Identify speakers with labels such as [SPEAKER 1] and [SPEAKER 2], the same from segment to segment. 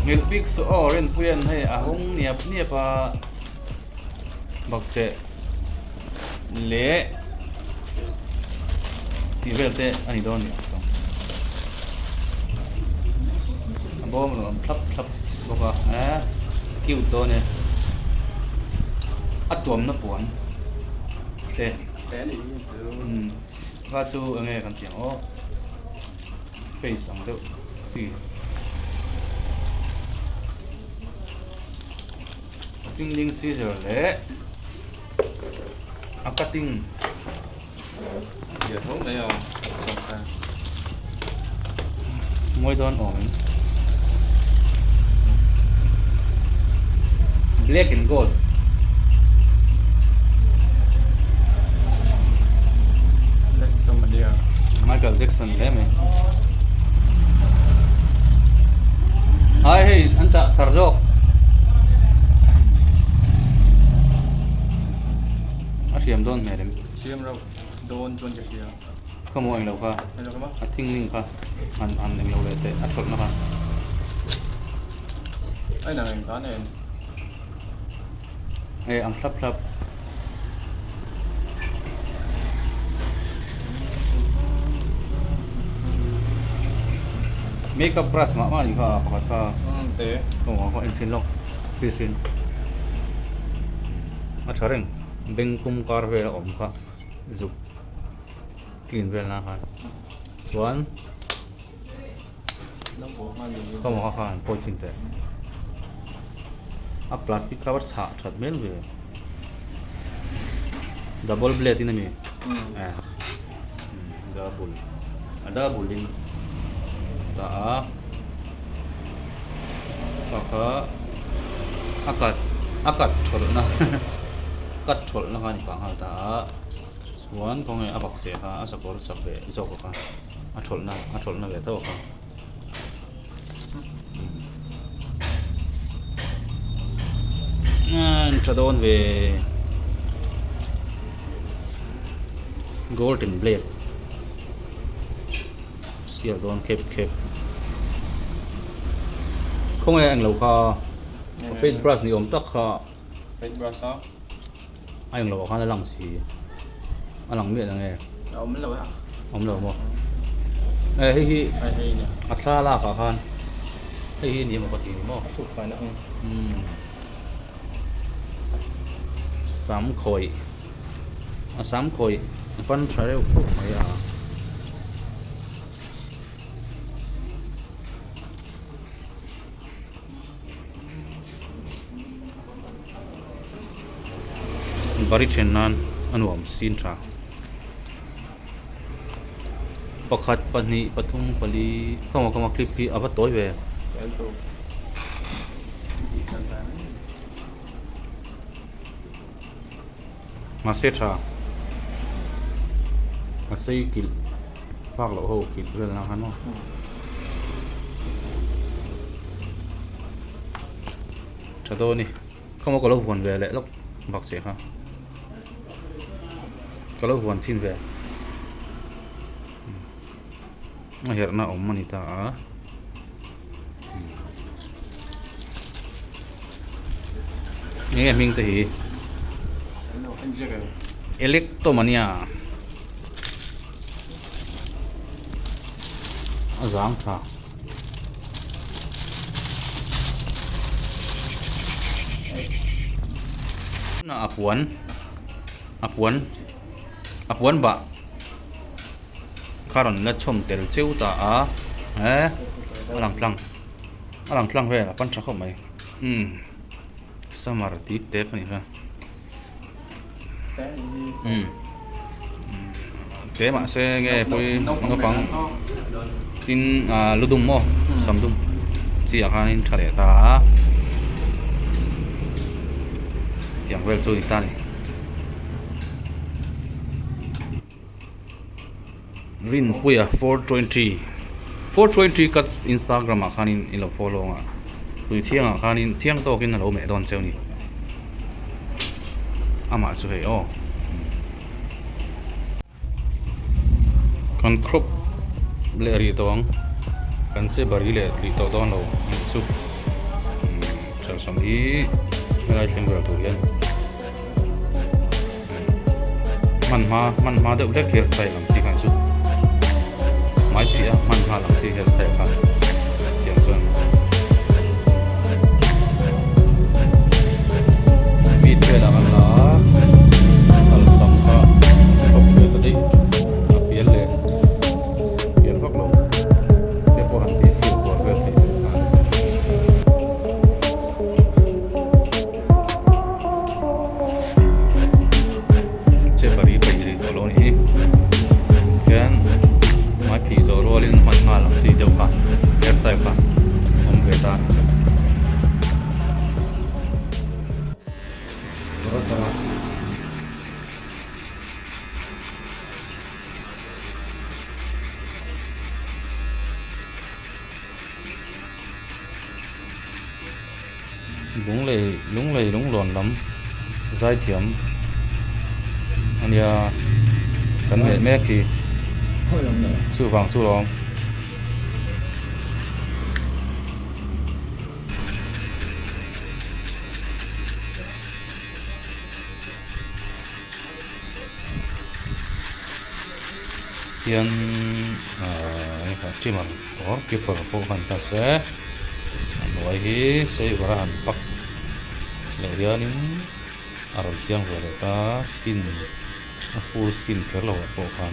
[SPEAKER 1] Ngil big so oren puyan hay ahong niap pa bakse le ti velte ani don ni bom lo thap boka kiu to ne atom na puan te
[SPEAKER 2] ni
[SPEAKER 1] ga chu ange kan tiang o face ang deu si cutting scissor le cutting
[SPEAKER 2] giờ thuốc đấy không
[SPEAKER 1] mỗi don ổn black and gold
[SPEAKER 2] trong mình đi à
[SPEAKER 1] Michael Jackson đấy mày hey anh sa Tarzok siam don me dem
[SPEAKER 2] siam đâu don chắc gì à
[SPEAKER 1] không anh đâu cả
[SPEAKER 2] anh đâu có mất
[SPEAKER 1] thing ning cả anh anh lâu đấy thốt nó cả
[SPEAKER 2] ấy là mình có này
[SPEAKER 1] anh thấp makeup brush mà đi cả
[SPEAKER 2] thế
[SPEAKER 1] không có anh xin lọc đi xin chả rèn beng kum kar ve om kha zu clean vel na khan chuan không khan po chin te a plastic cover cha that mel ve double blade in me double ada bulin ta ka akat chol na cắt thol na khan pang hal ta suan ko nge abak che kha asakor sakbe zo ko kha a thol na ve tho kha chadon ve golden blade sial don kep không ai anh lâu kha face brush ni om tak kha
[SPEAKER 2] face brush đó
[SPEAKER 1] anh lâu kha lang si alang mi lang e
[SPEAKER 2] ông lâu à
[SPEAKER 1] om lo mo hi
[SPEAKER 2] nè
[SPEAKER 1] atla la kha khan hi ni mo ko ti mo
[SPEAKER 2] sụt phải nữa
[SPEAKER 1] sam khoi pan thare ko mai a bari chenan anuam sin tha pakhat pani pathum pali kama clip pi aba toy ve masetra masai kil pak lo ho kil vel na hano chado ni kama ko lo von ve le lok bak che kha kalau buan sin ve akhirnya om manita ini ming teh electomania azang tha na apuan apuan ba karon na chom tel cheu ta a alang tlang ve la pan cha khom mai samar ti te khani ha thế mà sẽ nghe với nó bằng tin ludum mo samdum chỉ là hai trả lệ ta tiếng về cho ta này rin puya 420 cuts Instagram à khanin ilo follow à tụi thiang à khanin thiang to kin lo mẹ don treo ni ama chu hei o kan crop le ri tong kan che bari le ri to don lo chu chal som hi lai theng ber tu hian man ma de black hair style lam chi kan chu mai pia man ma lam chi hair style khan chiang chuan mi the la la al som ka khop le ta dei pian le phak lo te po han ti fi ko ver ti che bari pai ri to lo ni kian mai phi zo ro lin man ma lam chi deu ka hair style ka om ve ta lúng lòn lắm dai thiểm anh ya cắn mẹ mẹ kì chu vàng chu lòng hiện phải chỉ mà có cái phần phụ hành ta sẽ nói hi sẽ vào hành bắc lệ dia nin aron siang về ta skin full skin care lo phụ hành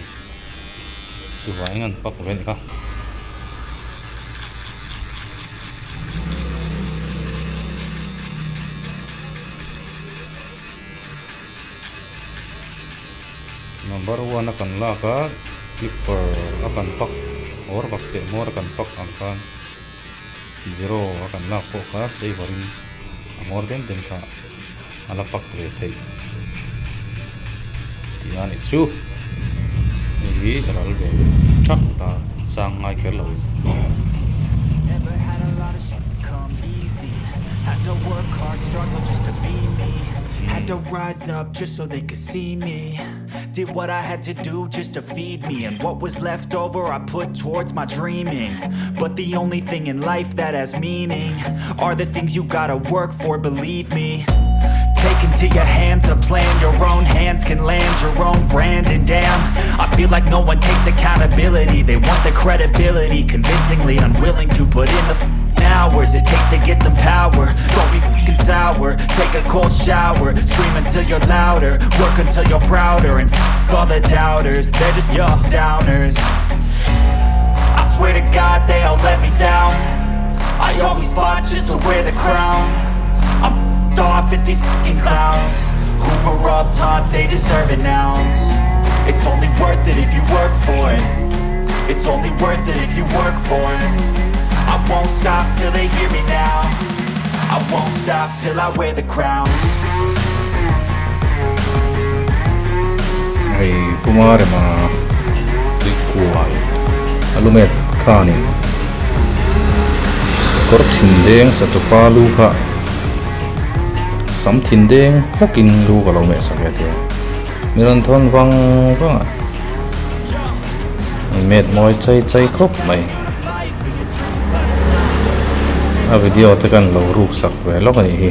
[SPEAKER 1] su vai ngan bắc về ka number 1 akan la ka clipper akan pak or pak se more akan pak akan zero akan la po ka sei varin more than den ka ala pak ve thei tian it chu ni ral ve chak ta sang ngai kher lo
[SPEAKER 3] Never had a lot of shit come easy. Had to work hard, struggle just to be me. Had to rise up just so they could see me. Did what I had to do just to feed me. And what was left over I put towards my dreaming. But the only thing in life that has meaning are the things you gotta work for, believe me. Take into your hands a plan. Your own hands can land your own brand. And damn, I feel like no one takes accountability. They want the credibility, convincingly unwilling to put in the hours it takes to get some power. Don't be f***ing sour. Take a cold shower. Scream until you're louder. Work until you're prouder. And f*** all the doubters, they're just your downers. I swear to God they all let me down. I always fought just to wear the crown. I'm f***ed off at these f***ing clowns who were all taught they deserve an ounce. It's only worth it if you work for it. It's only worth it if you work for it. I won't stop till they hear me now. I won't stop till I wear the crown.
[SPEAKER 4] Hey, kumare ma rikuan Lumeh khani kor thindeng satupa lu kha sam thindeng hokin lu ka lo me sakete miran thon wang wang met moi chai khop mai a video te kan lo ruk sak ve lo ka ni hi